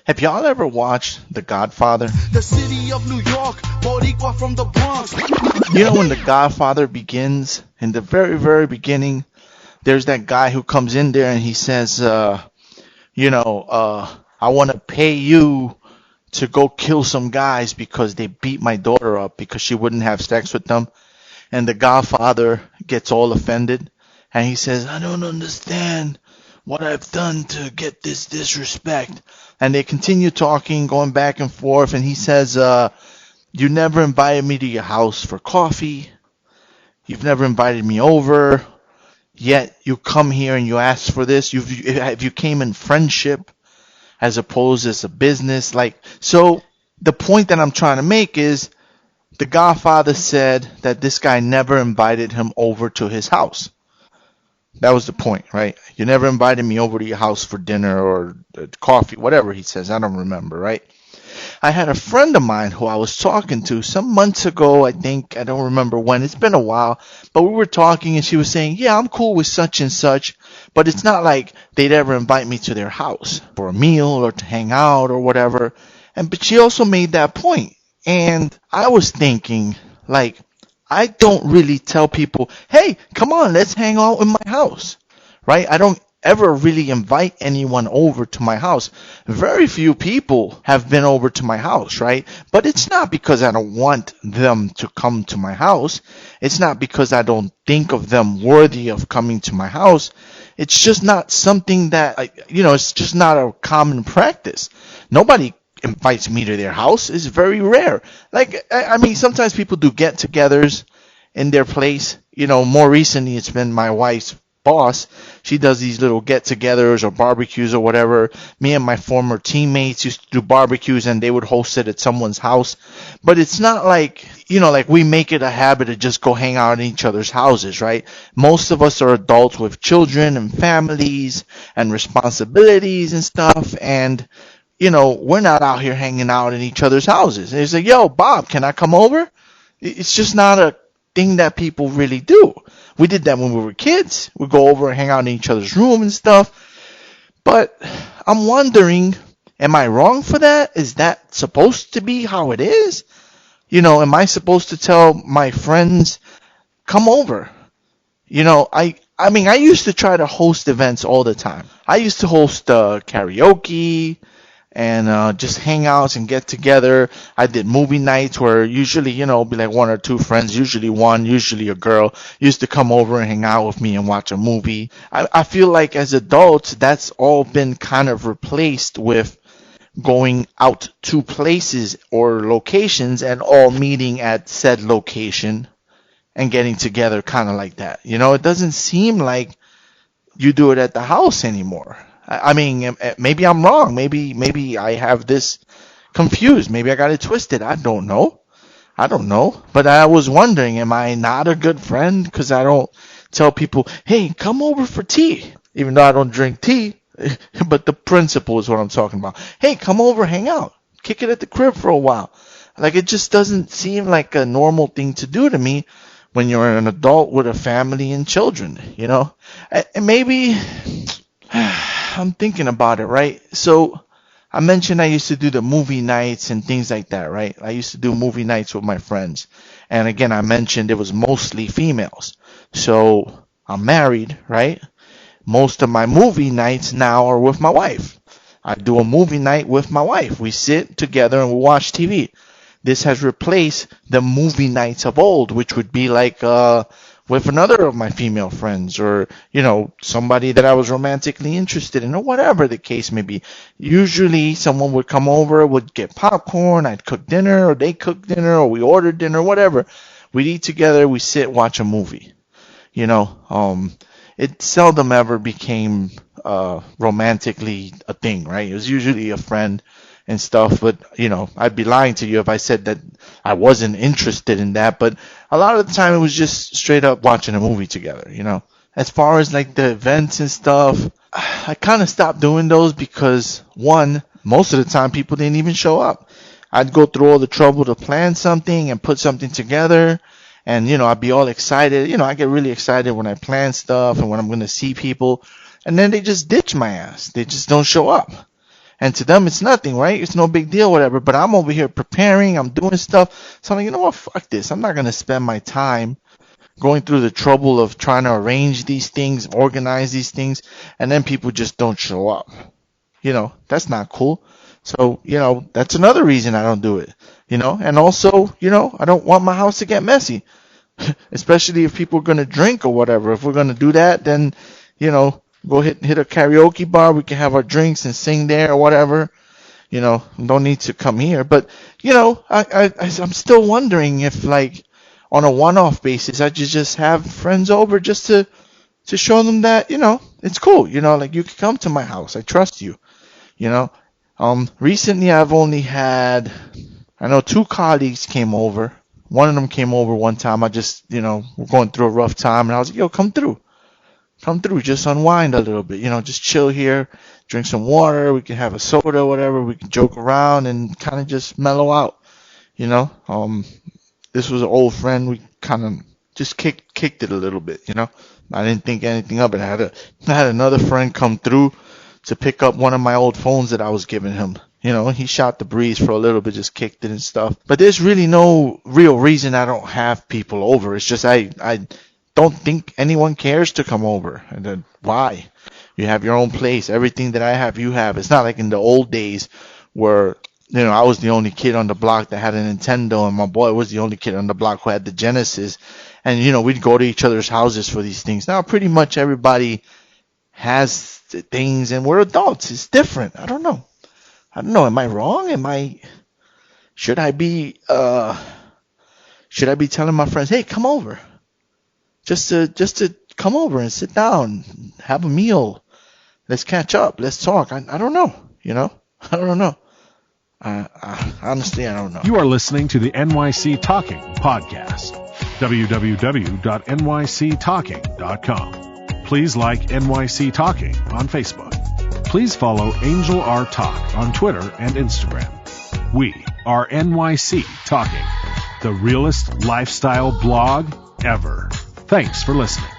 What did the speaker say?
Have y'all ever watched The Godfather? The city of New York, Boricua from the Bronx. You know, when The Godfather begins, in the very, very beginning, there's that guy who comes in there and he says, I want to pay you to go kill some guys because they beat my daughter up because she wouldn't have sex with them. And the Godfather gets all offended and he says, I don't understand what I've done to get this disrespect. And they continue talking, going back and forth. And he says, you never invited me to your house for coffee. You've never invited me over. Yet you come here and you ask for this. You came in friendship as opposed as a business. So the point that I'm trying to make is the Godfather said that this guy never invited him over to his house. That was the point, right? You never invited me over to your house for dinner or coffee, whatever he says. I don't remember, right? I had a friend of mine who I was talking to some months ago, I think. I don't remember when. It's been a while. But we were talking and she was saying, yeah, I'm cool with such and such. But it's not like they'd ever invite me to their house for a meal or to hang out or whatever. But she also made that point. And I was thinking, I don't really tell people, hey, come on, let's hang out in my house, right? I don't ever really invite anyone over to my house. Very few people have been over to my house, right? But it's not because I don't want them to come to my house. It's not because I don't think of them worthy of coming to my house. It's just not something that, it's just not a common practice. Nobody invites me to their house. It's very rare. Sometimes people do get-togethers in their place. More recently, it's been my wife's boss. She does these little get-togethers or barbecues or whatever. Me and my former teammates used to do barbecues and they would host it at someone's house. But it's not like we make it a habit to just go hang out in each other's houses, right? Most of us are adults with children and families and responsibilities and stuff. And we're not out here hanging out in each other's houses. And it's like, yo, Bob, can I come over? It's just not a thing that people really do. We did that when we were kids. We go over and hang out in each other's room and stuff. But I'm wondering, am I wrong for that? Is that supposed to be how it is? Am I supposed to tell my friends, come over? I used to try to host events all the time. I used to host karaoke and just hangouts and get together. I did movie nights where usually, be like one or two friends, usually one, usually a girl, used to come over and hang out with me and watch a movie. I feel like as adults, that's all been kind of replaced with going out to places or locations and all meeting at said location and getting together kind of like that. It doesn't seem like you do it at the house anymore. Maybe I'm wrong. Maybe I have this confused. Maybe I got it twisted. I don't know. But I was wondering, am I not a good friend because I don't tell people, hey, come over for tea, even though I don't drink tea. But the principle is what I'm talking about. Hey, come over, hang out, kick it at the crib for a while. It just doesn't seem like a normal thing to do to me when you're an adult with a family and children, And maybe I'm thinking about it, right? So I mentioned I used to do the movie nights and things like that, right? I used to do movie nights with my friends. And again, I mentioned it was mostly females. So I'm married, right? Most of my movie nights now are with my wife. I do a movie night with my wife. We sit together and we watch TV. This has replaced the movie nights of old, which would be like with another of my female friends or, somebody that I was romantically interested in or whatever the case may be. Usually someone would come over, would get popcorn, I'd cook dinner or they cook dinner or we ordered dinner, whatever. We'd eat together, we sit, watch a movie. It seldom ever became romantically a thing, right? It was usually a friend and stuff, but I'd be lying to you if I said that I wasn't interested in that. But a lot of the time it was just straight up watching a movie together. As far as the events and stuff, I kind of stopped doing those because one, most of the time people didn't even show up. I'd go through all the trouble to plan something and put something together, and I'd be all excited. I get really excited when I plan stuff and when I'm going to see people, and then they just ditch my ass. They just don't show up. And to them, it's nothing, right? It's no big deal, whatever. But I'm over here preparing. I'm doing stuff. So I'm like, you know what? Fuck this. I'm not going to spend my time going through the trouble of trying to arrange these things, organize these things, and then people just don't show up. That's not cool. So, that's another reason I don't do it. And also, I don't want my house to get messy, especially if people are going to drink or whatever. If we're going to do that, then, go hit a karaoke bar. We can have our drinks and sing there or whatever. Don't need to come here. But, I'm still wondering if, like, on a one-off basis, I just have friends over just to show them that, it's cool. Like, you can come to my house. I trust you. Recently I've only had, I know 2 colleagues came over. One of them came over one time. I just, we're going through a rough time, and I was like, yo, come through, just unwind a little bit, just chill here, drink some water. We can have a soda or whatever. We can joke around and kind of just mellow out, This was an old friend. We kind of just kicked it a little bit, I didn't think anything of it. I had another friend come through to pick up one of my old phones that I was giving him. He shot the breeze for a little bit, just kicked it and stuff. But there's really no real reason I don't have people over. It's just I don't think anyone cares to come over. And then why? You have your own place. Everything that I have, you have. It's not like in the old days where, I was the only kid on the block that had a Nintendo, and my boy was the only kid on the block who had the Genesis. And, we'd go to each other's houses for these things. Now pretty much everybody has things, and we're adults. It's different. I don't know. Am I wrong? Should I be telling my friends, hey, come over, just to come over and sit down, have a meal, let's catch up, let's talk? I don't know. I don't know. Honestly, I don't know. You are listening to the NYC Talking Podcast. www.nyctalking.com. Please like NYC Talking on Facebook. Please follow Angel R Talk on Twitter and Instagram. We are NYC Talking, the realest lifestyle blog ever. Thanks for listening.